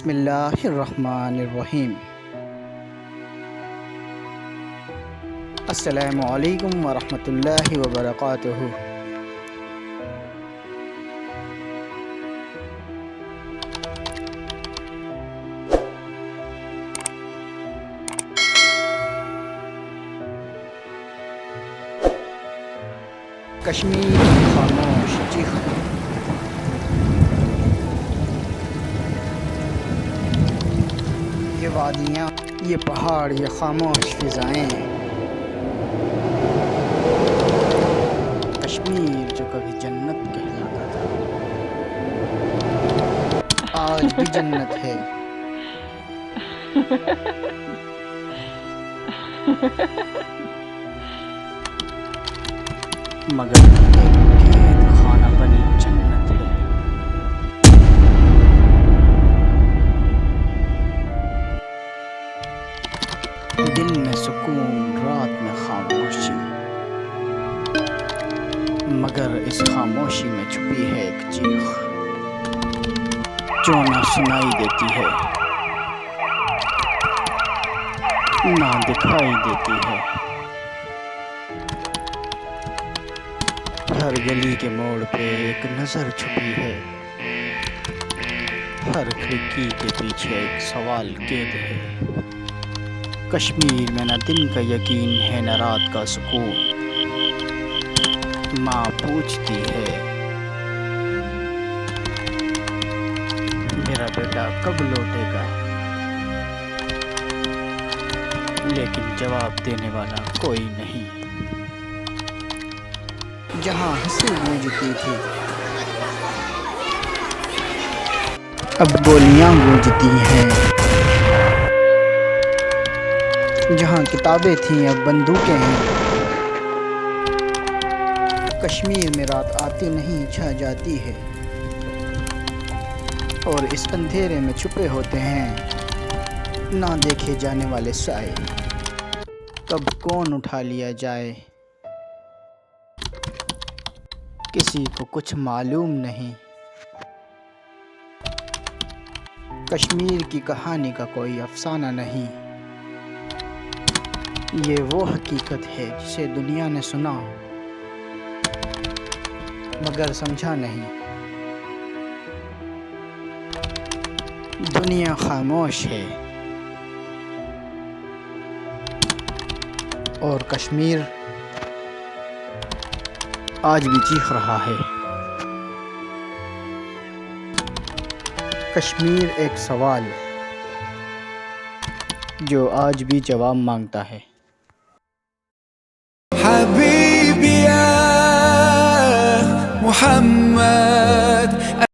बिस्मिल्लाहिर्रहमानिर्रहीम। अस्सलामु अलैकुम वरहमतुल्लाहि वबरकातुहू। कश्मीर की खामोश चीख, ये वादियाँ, ये पहाड़, ये खामोश फिजाएं। कश्मीर जो कभी जन्नत कहलाता था, आज भी जन्नत है। मगर एक कैद खाना बनी जन्नत है। दिन में सुकून, रात में खामोशी, मगर इस खामोशी में छुपी है एक चीख जो ना सुनाई देती है, ना दिखाई देती है। हर गली के मोड़ पे एक नजर छुपी है, हर खिड़की के पीछे एक सवाल कैद है। कश्मीर में न दिन का यकीन है न रात का सुकून। माँ पूछती है, मेरा बेटा कब लौटेगा, लेकिन जवाब देने वाला कोई नहीं। जहाँ हंसी गूंजती थी, अब गोलियां गूंजती हैं। जहाँ किताबें थीं, अब बंदूकें हैं। कश्मीर में रात आती नहीं, छा जाती है, और इस अंधेरे में छुपे होते हैं ना देखे जाने वाले साए। कब कौन उठा लिया जाए, किसी को कुछ मालूम नहीं। कश्मीर की कहानी का कोई अफसाना नहीं, ये वो हकीकत है जिसे दुनिया ने सुना मगर समझा नहीं। दुनिया खामोश है और कश्मीर आज भी चीख रहा है। कश्मीर एक सवाल जो आज भी जवाब मांगता है। हबीबी या मुहम्मद।